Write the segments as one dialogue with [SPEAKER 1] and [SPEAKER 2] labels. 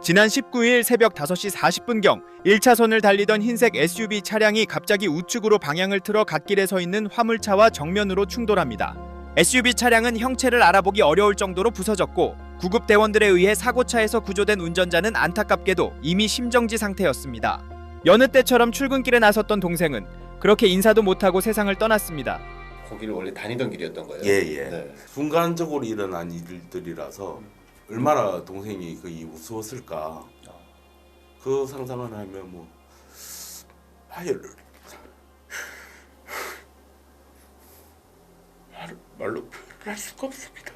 [SPEAKER 1] 지난 19일 새벽 5시 40분경 1차선을 달리던 흰색 SUV 차량이 갑자기 우측으로 방향을 틀어 갓길에 서 있는 화물차와 정면으로 충돌합니다. SUV 차량은 형체를 알아보기 어려울 정도로 부서졌고 구급 대원들에 의해 사고차에서 구조된 운전자는 안타깝게도 이미 심정지 상태였습니다. 여느 때처럼 출근길에 나섰던 동생은 그렇게 인사도 못하고 세상을 떠났습니다.
[SPEAKER 2] 거기를 원래 다니던 길이었던 거예요?
[SPEAKER 3] 예.
[SPEAKER 2] 네.
[SPEAKER 3] 순간적으로 일어난 일들이라서 얼마나 동생이 거의 무서웠을까. 그 상상을 하면 뭐 말로 표현할 수가 없습니다.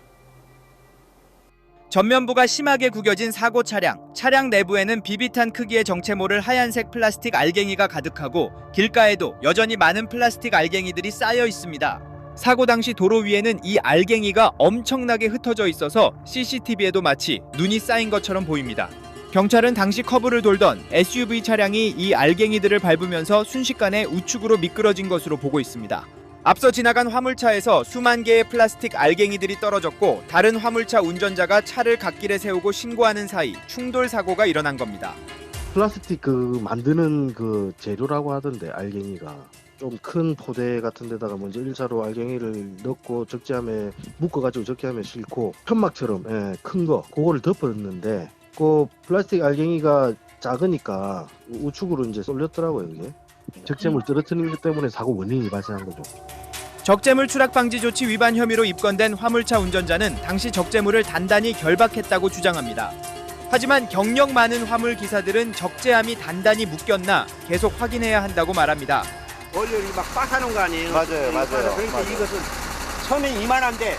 [SPEAKER 1] 전면부가 심하게 구겨진 사고 차량 내부에는 비비탄 크기의 정체모를 하얀색 플라스틱 알갱이가 가득하고 길가에도 여전히 많은 플라스틱 알갱이들이 쌓여 있습니다. 사고 당시 도로 위에는 이 알갱이가 엄청나게 흩어져 있어서 CCTV에도 마치 눈이 쌓인 것처럼 보입니다. 경찰은 당시 커브를 돌던 SUV 차량이 이 알갱이들을 밟으면서 순식간에 우측으로 미끄러진 것으로 보고 있습니다. 앞서 지나간 화물차에서 수만 개의 플라스틱 알갱이들이 떨어졌고 다른 화물차 운전자가 차를 갓길에 세우고 신고하는 사이 충돌 사고가 일어난 겁니다.
[SPEAKER 4] 플라스틱 그 만드는 그 재료라고 하던데 알갱이가 좀 큰 포대 같은 데다가 먼저 1차로 알갱이를 넣고 적재함에 묶어가지고 적재함에 싣고 편막처럼 큰 거 그거를 덮었는데 그 플라스틱 알갱이가 작으니까 우측으로 이제 쏠렸더라고요. 그게 적재물 떨어뜨리는 것 때문에 사고 원인이 발생한 거죠.
[SPEAKER 1] 적재물 추락 방지 조치 위반 혐의로 입건된 화물차 운전자는 당시 적재물을 단단히 결박했다고 주장합니다. 하지만 경력 많은 화물 기사들은 적재함이 단단히 묶였나 계속 확인해야 한다고 말합니다.
[SPEAKER 5] 원래 막 빠사는 거 아니에요?
[SPEAKER 6] 맞아요.
[SPEAKER 5] 그러니까 이것은 처음엔 이만한데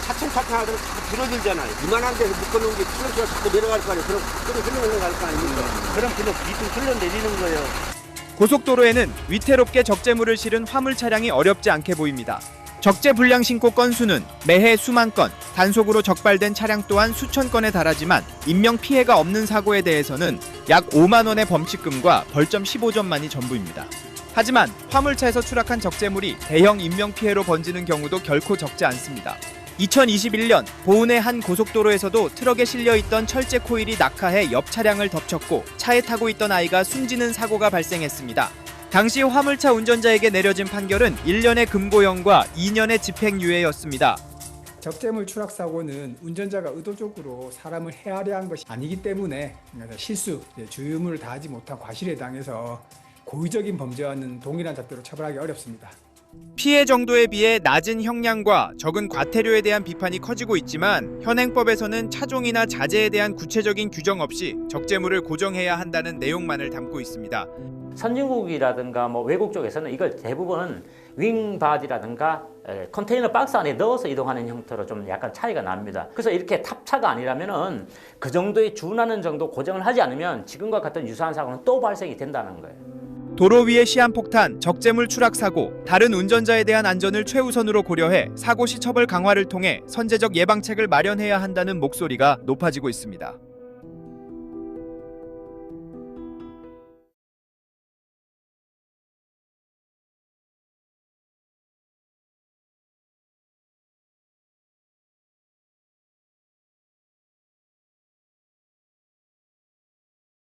[SPEAKER 5] 차츰차츰 하더니 자꾸 줄어들잖아요. 이만한데 묶어놓은 게 플러스가 자꾸 내려갈 거 아니에요. 그럼 흘러갈 거 아닙니까? 그럼 그냥 뒤로 흘러내리는 거예요.
[SPEAKER 1] 고속도로에는 위태롭게 적재물을 실은 화물 차량이 어렵지 않게 보입니다. 적재 불량 신고 건수는 매해 수만 건, 단속으로 적발된 차량 또한 수천 건에 달하지만 인명 피해가 없는 사고에 대해서는 약 5만 원의 범칙금과 벌점 15점만이 전부입니다. 하지만 화물차에서 추락한 적재물이 대형 인명 피해로 번지는 경우도 결코 적지 않습니다. 2021년 보은의 한 고속도로에서도 트럭에 실려있던 철제 코일이 낙하해 옆 차량을 덮쳤고 차에 타고 있던 아이가 숨지는 사고가 발생했습니다. 당시 화물차 운전자에게 내려진 판결은 1년의 금고형과 2년의 집행유예였습니다.
[SPEAKER 7] 적재물 추락 사고는 운전자가 의도적으로 사람을 헤아려 한 것이 아니기 때문에 실수, 주의무를 다하지 못한 과실에 해당해서 고의적인 범죄와는 동일한 잣대로 처벌하기 어렵습니다.
[SPEAKER 1] 피해 정도에 비해 낮은 형량과 적은 과태료에 대한 비판이 커지고 있지만 현행법에서는 차종이나 자재에 대한 구체적인 규정 없이 적재물을 고정해야 한다는 내용만을 담고 있습니다.
[SPEAKER 8] 선진국이라든가 외국 쪽에서는 이걸 대부분 윙바디라든가 컨테이너 박스 안에 넣어서 이동하는 형태로 좀 약간 차이가 납니다. 그래서 이렇게 탑차가 아니라면은 그 정도에 준하는 정도 고정을 하지 않으면 지금과 같은 유사한 사고는 또 발생이 된다는 거예요.
[SPEAKER 1] 도로 위의 시한폭탄, 적재물 추락 사고, 다른 운전자에 대한 안전을 최우선으로 고려해 사고 시 처벌 강화를 통해 선제적 예방책을 마련해야 한다는 목소리가 높아지고 있습니다.